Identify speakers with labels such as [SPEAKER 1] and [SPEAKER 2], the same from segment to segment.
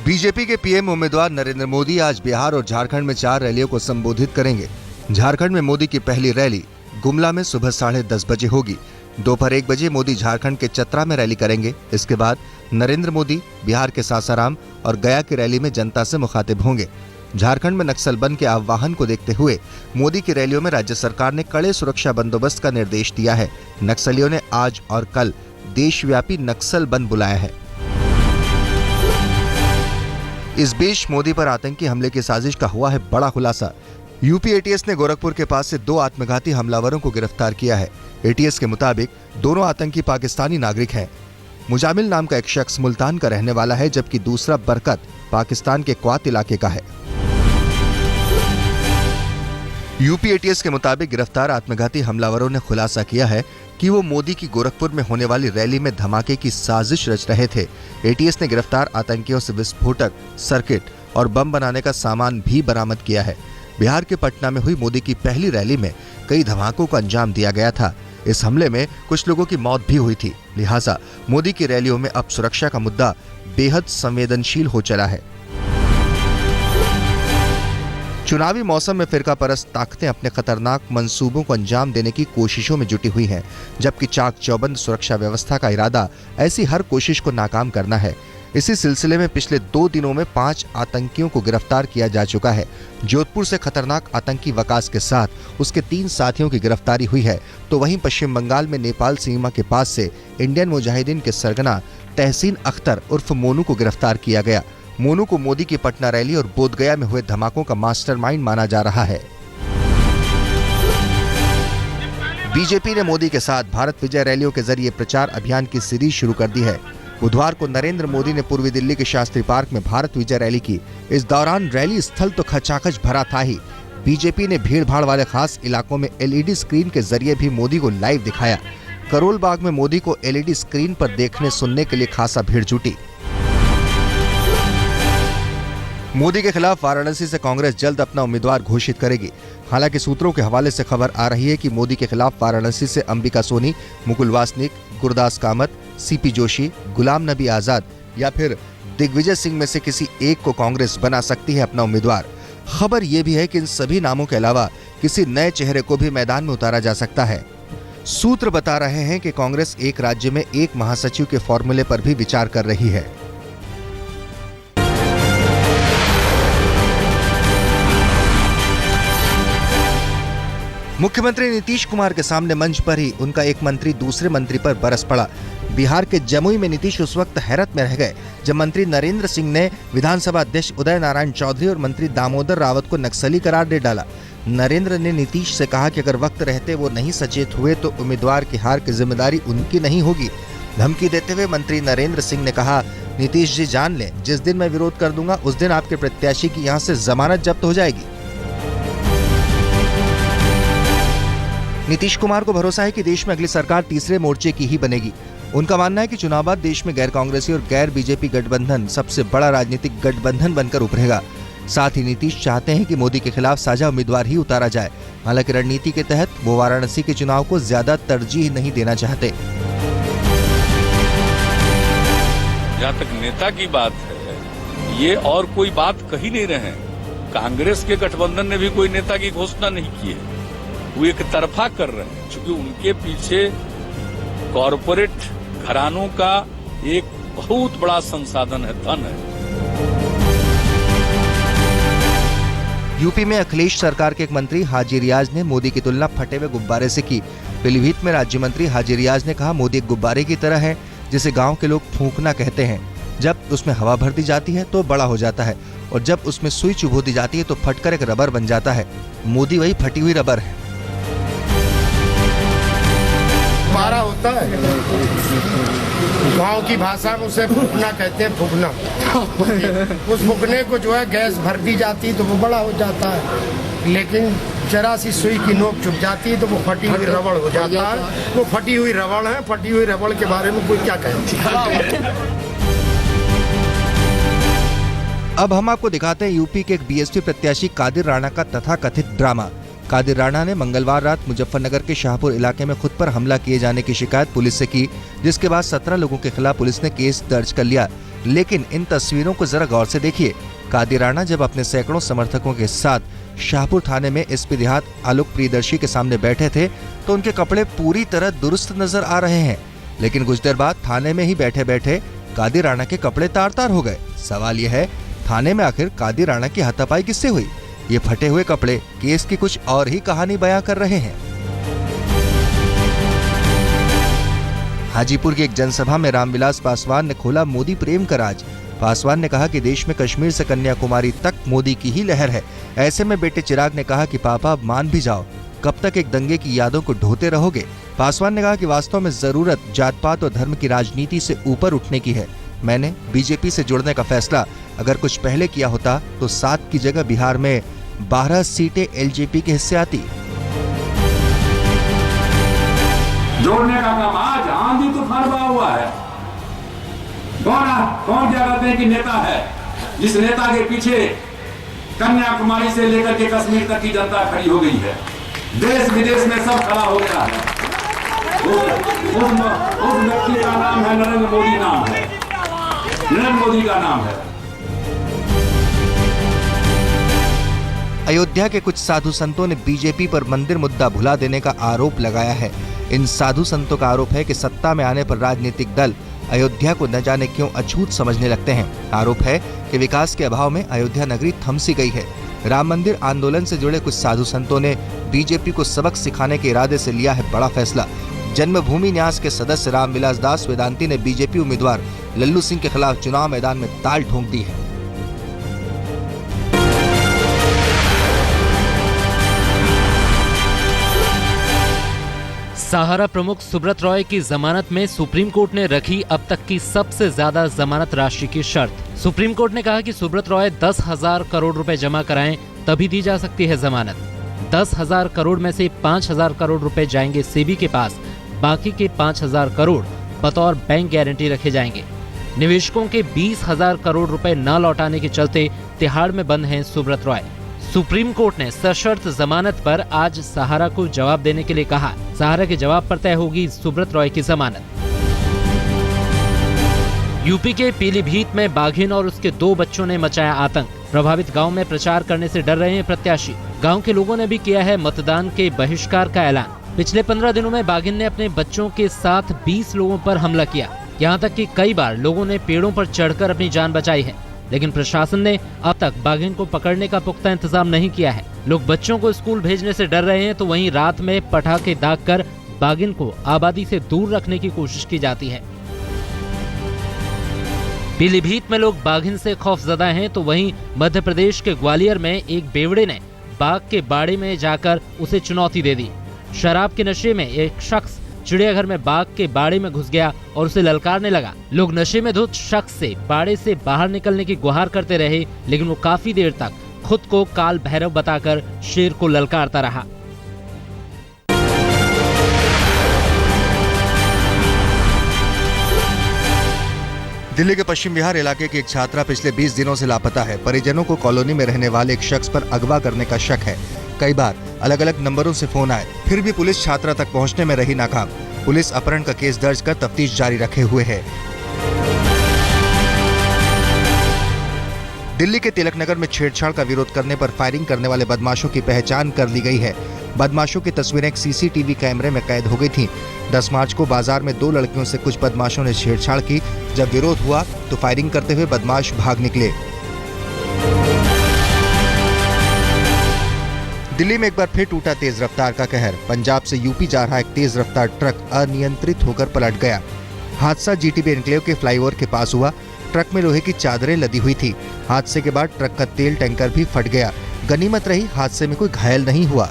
[SPEAKER 1] BJP के PM उम्मीदवार नरेंद्र मोदी आज बिहार और झारखंड में 4 रैलियों को संबोधित करेंगे। झारखंड में मोदी की पहली रैली गुमला में सुबह 10:30 बजे होगी। दोपहर 1 बजे मोदी झारखंड के चतरा में रैली करेंगे। इसके बाद नरेंद्र मोदी बिहार के सासाराम और गया की रैली में जनता से मुखातिब होंगे। झारखंड में नक्सल बंद के आह्वान को देखते हुए मोदी की रैलियों में राज्य सरकार ने कड़े सुरक्षा बंदोबस्त का निर्देश दिया है। नक्सलियों ने आज और कल देशव्यापी नक्सल बंद बुलाया है। इस बीच मोदी पर आतंकी हमले की साजिश का हुआ है बड़ा खुलासा। यूपी एटीएस ने गोरखपुर के पास से 2 आत्मघाती हमलावरों को गिरफ्तार किया है। एटीएस के मुताबिक दोनों आतंकी पाकिस्तानी नागरिक हैं। मुजामिल नाम का एक शख्स मुल्तान का रहने वाला है, जबकि दूसरा बरकत पाकिस्तान के क्वात इलाके का है। यूपी एटीएस के मुताबिक गिरफ्तार आत्मघाती हमलावरों ने खुलासा किया है कि वो मोदी की गोरखपुर में होने वाली रैली में धमाके की साजिश रच रहे थे। एटीएस ने गिरफ्तार आतंकियों से विस्फोटक, सर्किट और बम बनाने का सामान भी बरामद किया है। बिहार के पटना में हुई मोदी की पहली रैली में कई धमाकों को अंजाम दिया गया था। इस हमले में कुछ लोगों की मौत भी हुई थी। लिहाजा मोदी की रैलियों में अब सुरक्षा का मुद्दा बेहद संवेदनशील हो चला है। चुनावी मौसम में फिरकापरस्त ताकतें अपने खतरनाक मंसूबों को अंजाम देने की कोशिशों में जुटी हुई हैं, जबकि चाक चौबंद सुरक्षा व्यवस्था का इरादा ऐसी हर कोशिश को नाकाम करना है। इसी सिलसिले में पिछले 2 दिनों में 5 आतंकियों को गिरफ्तार किया जा चुका है। जोधपुर से खतरनाक आतंकी वकास के साथ उसके 3 साथियों की गिरफ्तारी हुई है, तो वहीं पश्चिम बंगाल में नेपाल सीमा के पास से इंडियन मुजाहिदीन के सरगना तहसीन अख्तर उर्फ मोनू को गिरफ्तार किया गया। मोनू को मोदी की पटना रैली और बोधगया में हुए धमाकों का मास्टरमाइंड माना जा रहा है। बीजेपी ने मोदी के साथ भारत विजय रैलियों के जरिए प्रचार अभियान की सीरीज शुरू कर दी है। बुधवार को नरेंद्र मोदी ने पूर्वी दिल्ली के शास्त्री पार्क में भारत विजय रैली की। इस दौरान रैली स्थल तो खचाखच भरा था ही, बीजेपी ने भीड़-भाड़ वाले खास इलाकों में एलईडी स्क्रीन के जरिए भी मोदी को लाइव दिखाया। करोल बाग में मोदी को एलईडी स्क्रीन पर देखने सुनने के लिए खासा भीड़ जुटी। मोदी के खिलाफ वाराणसी से कांग्रेस जल्द अपना उम्मीदवार घोषित करेगी। हालांकि सूत्रों के हवाले से खबर आ रही है कि मोदी के खिलाफ वाराणसी से अंबिका सोनी, मुकुल वासनिक, गुरदास कामत, सीपी जोशी, गुलाम नबी आजाद या फिर दिग्विजय सिंह में से किसी एक को कांग्रेस बना सकती है अपना उम्मीदवार। खबर यह भी है कि इन सभी नामों के अलावा किसी नए चेहरे को भी मैदान में उतारा जा सकता है। सूत्र बता रहे हैं कि कांग्रेस एक राज्य में एक महासचिव के फॉर्मूले पर भी विचार कर रही है। मुख्यमंत्री नीतीश कुमार के सामने मंच पर ही उनका एक मंत्री दूसरे मंत्री पर बरस पड़ा। बिहार के जमुई में नीतीश उस वक्त हैरत में रह गए जब मंत्री नरेंद्र सिंह ने विधानसभा अध्यक्ष उदय नारायण चौधरी और मंत्री दामोदर रावत को नक्सली करार दे डाला। नरेंद्र ने नीतीश से कहा कि अगर वक्त रहते वो नहीं सचेत हुए तो उम्मीदवार की हार की जिम्मेदारी उनकी नहीं होगी। धमकी देते हुए मंत्री नरेंद्र सिंह ने कहा, नीतीश जी जान लें, जिस दिन मैं विरोध कर दूंगा उस दिन आपके प्रत्याशी की यहाँ से जमानत जब्त हो जाएगी। नीतीश कुमार को भरोसा है कि देश में अगली सरकार तीसरे मोर्चे की ही बनेगी। उनका मानना है कि चुनाव बाद देश में गैर कांग्रेसी और गैर बीजेपी गठबंधन सबसे बड़ा राजनीतिक गठबंधन बनकर उभरेगा। साथ ही नीतीश चाहते हैं कि मोदी के खिलाफ साझा उम्मीदवार ही उतारा जाए। हालांकि रणनीति के तहत वो वाराणसी के चुनाव को ज्यादा तरजीह नहीं देना चाहते।
[SPEAKER 2] जहाँ तक नेता की बात है, ये और कोई बात कही नहीं रहे। कांग्रेस के गठबंधन ने भी कोई नेता की घोषणा नहीं की है, वो एक तरफा कर रहे हैं, क्योंकि उनके पीछे कॉरपोरेट घरानों का एक बहुत बड़ा संसाधन है, धन है।
[SPEAKER 1] यूपी में अखिलेश सरकार के एक मंत्री हाजी रियाज ने मोदी की तुलना फटे हुए गुब्बारे से की। पीलीभीत में राज्य मंत्री हाजी रियाज ने कहा, मोदी एक गुब्बारे की तरह है जिसे गांव के लोग फूंकना कहते हैं। जब उसमें हवा भर दी जाती है तो बड़ा हो जाता है, और जब उसमें सुई चुभो दी जाती है तो फटकर एक रबर बन जाता है। मोदी वही फटी हुई रबर है।
[SPEAKER 3] गुब्बारा होता है, गांव की भाषा में उसे फूकना कहते हैं, फूकना। उस फूकने को जो है गैस भर दी जाती है तो वो बड़ा हो जाता है, लेकिन जरा सी सुई की नोक चुभ जाती है तो वो फटी हुई रबड़ हो जाता है। वो फटी हुई रबड़ है, फटी हुई रबड़ के बारे में कोई क्या कहे।
[SPEAKER 1] अब हम आपको दिखाते हैं यूपी के एक बीएसपी प्रत्याशी कादिर राणा का तथाकथित ड्रामा। कादिर राणा ने मंगलवार रात मुजफ्फरनगर के शाहपुर इलाके में खुद पर हमला किए जाने की शिकायत पुलिस से की, जिसके बाद 17 लोगों के खिलाफ पुलिस ने केस दर्ज कर लिया। लेकिन इन तस्वीरों को जरा गौर से देखिए। कादिर राणा जब अपने सैकड़ों समर्थकों के साथ शाहपुर थाने में एसपी देहात आलोक प्रियदर्शी के सामने बैठे थे तो उनके कपड़े पूरी तरह दुरुस्त नजर आ रहे हैं, लेकिन कुछ देर बाद थाने में ही बैठे बैठे कादिर राणा के कपड़े तार तार हो गए। सवाल यह है, थाने में आखिर कादिर राणा की हाथापाई किससे हुई? ये फटे हुए कपड़े केस की कुछ और ही कहानी बयां कर रहे हैं। हाजीपुर की एक जनसभा में रामविलास पासवान ने खोला मोदी प्रेम का राज। पासवान ने कहा कि देश में कश्मीर से कन्याकुमारी तक मोदी की ही लहर है। ऐसे में बेटे चिराग ने कहा कि पापा अब मान भी जाओ, कब तक एक दंगे की यादों को ढोते रहोगे? पासवान ने कहा कि वास्तव में जरूरत जात पात और धर्म की राजनीति से ऊपर उठने की है। मैंने बीजेपी से जुड़ने का फैसला अगर कुछ पहले किया होता तो 7 की जगह बिहार में 12 सीटें एलजेपी के हिस्से आती।
[SPEAKER 4] जोड़ने का काम आज आंधी तूफान बहा हुआ है। कौन क्या कहते हैं कि नेता है, जिस नेता के पीछे कन्याकुमारी से लेकर के कश्मीर तक की जनता खड़ी हो गई है। देश विदेश में सब खड़ा हो गया है। उस व्यक्ति का नाम है नरेंद्र मोदी, नाम है नरेंद्र मोदी का नाम है।
[SPEAKER 1] अयोध्या के कुछ साधु संतों ने बीजेपी पर मंदिर मुद्दा भुला देने का आरोप लगाया है। इन साधु संतों का आरोप है कि सत्ता में आने पर राजनीतिक दल अयोध्या को न जाने क्यों अछूत समझने लगते हैं। आरोप है कि विकास के अभाव में अयोध्या नगरी थम सी गई है। राम मंदिर आंदोलन से जुड़े कुछ साधु संतों ने बीजेपी को सबक सिखाने के इरादे से लिया है बड़ा फैसला। जन्मभूमि न्यास के सदस्य रामविलास दास वेदांती ने बीजेपी उम्मीदवार लल्लू सिंह के खिलाफ चुनाव मैदान में ताल ठोंक दी है।
[SPEAKER 5] सहारा प्रमुख सुब्रत रॉय की जमानत में सुप्रीम कोर्ट ने रखी अब तक की सबसे ज्यादा जमानत राशि की शर्त। सुप्रीम कोर्ट ने कहा कि सुब्रत रॉय 10,000 करोड़ रुपए जमा कराएं तभी दी जा सकती है जमानत। 10,000 करोड़ में से 5,000 करोड़ रुपए जाएंगे सेबी के पास, बाकी के 5,000 करोड़ बतौर बैंक गारंटी रखे जाएंगे। निवेशकों के 20,000 करोड़ रुपए न लौटाने के चलते तिहाड़ में बंद हैं सुब्रत रॉय। सुप्रीम कोर्ट ने सशर्त जमानत पर आज सहारा को जवाब देने के लिए कहा। सहारा के जवाब पर तय होगी सुब्रत रॉय की जमानत। यूपी के पीलीभीत में बाघिन और उसके 2 बच्चों ने मचाया आतंक। प्रभावित गांव में प्रचार करने से डर रहे हैं प्रत्याशी। गांव के लोगों ने भी किया है मतदान के बहिष्कार का ऐलान। पिछले 15 दिनों में बाघिन ने अपने बच्चों के साथ 20 लोगों पर हमला किया। यहाँ तक कि कई बार लोगों ने पेड़ों पर चढ़कर अपनी जान बचाई है, लेकिन प्रशासन ने अब तक बाघिन को पकड़ने का पुख्ता इंतजाम नहीं किया है। लोग बच्चों को स्कूल भेजने से डर रहे हैं तो वहीं रात में पटाखे दागकर बाघिन को आबादी से दूर रखने की कोशिश की जाती है। पीलीभीत में लोग बाघिन से खौफजदा हैं तो वहीं मध्य प्रदेश के ग्वालियर में एक बेवड़े ने बाघ के बाड़े में जाकर उसे चुनौती दे दी। शराब के नशे में एक शख्स चिड़ियाघर में बाघ के बाड़े में घुस गया और उसे ललकारने लगा। लोग नशे में धुत शख्स से बाड़े से बाहर निकलने की गुहार करते रहे, लेकिन वो काफी देर तक खुद को काल भैरव बताकर शेर को ललकारता रहा।
[SPEAKER 1] दिल्ली के पश्चिम बिहार इलाके की एक छात्रा पिछले 20 दिनों से लापता है। परिजनों को कॉलोनी में रहने वाले एक शख्स पर अगवा करने का शक है। कई बार अलग अलग नंबरों से फोन आए, फिर भी पुलिस छात्रा तक पहुंचने में रही नाकाम। पुलिस अपहरण का केस दर्ज कर तफ्तीश जारी रखे हुए है। दिल्ली के तिलक नगर में छेड़छाड़ का विरोध करने पर फायरिंग करने वाले बदमाशों की पहचान कर ली गई है। बदमाशों की तस्वीरें एक सीसीटीवी कैमरे में कैद हो गई थीं। 10 मार्च को बाजार में 2 लड़कियों से कुछ बदमाशों ने छेड़छाड़ की। जब विरोध हुआ तो फायरिंग करते हुए बदमाश भाग निकले। दिल्ली में एक बार फिर टूटा तेज रफ्तार का कहर। पंजाब से यूपी जा रहा एक तेज रफ्तार ट्रक अनियंत्रित होकर पलट गया। हादसा जीटीबी एन्क्लेव के फ्लाईओवर के पास हुआ। ट्रक में लोहे की चादरें लदी हुई थी। हादसे के बाद ट्रक का तेल टैंकर भी फट गया। गनीमत रही हादसे में कोई घायल नहीं हुआ।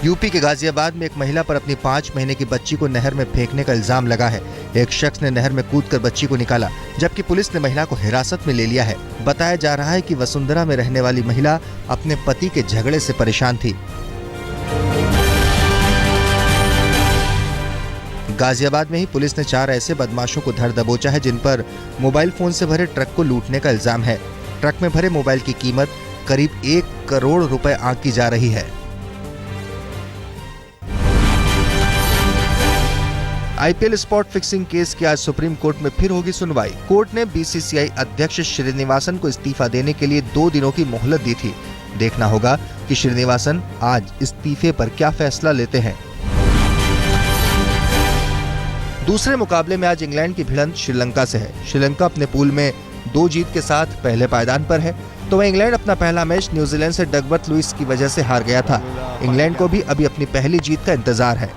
[SPEAKER 1] यूपी के गाजियाबाद में एक महिला पर अपनी 5 महीने की बच्ची को नहर में फेंकने का इल्जाम लगा है। एक शख्स ने नहर में कूदकर बच्ची को निकाला, जबकि पुलिस ने महिला को हिरासत में ले लिया है। बताया जा रहा है कि वसुंधरा में रहने वाली महिला अपने पति के झगड़े से परेशान थी। गाजियाबाद में ही पुलिस ने 4 ऐसे बदमाशों को धर दबोचा है जिन पर मोबाइल फोन से भरे ट्रक को लूटने का इल्जाम है। ट्रक में भरे मोबाइल की कीमत करीब 1 करोड़ रुपए आंकी जा रही है। आईपीएल स्पॉट फिक्सिंग केस की आज सुप्रीम कोर्ट में फिर होगी सुनवाई। कोर्ट ने बीसीसीआई अध्यक्ष श्रीनिवासन को इस्तीफा देने के लिए 2 दिनों की मोहलत दी थी। देखना होगा कि श्रीनिवासन आज इस्तीफे पर क्या फैसला लेते हैं। दूसरे मुकाबले में आज इंग्लैंड की भिड़ंत श्रीलंका से है। श्रीलंका अपने पूल में 2 जीत के साथ पहले पायदान पर है, तो वह इंग्लैंड अपना पहला मैच न्यूजीलैंड से डगवर्थ लुइस की वजह से हार गया था। इंग्लैंड को भी अभी अपनी पहली जीत का इंतजार है।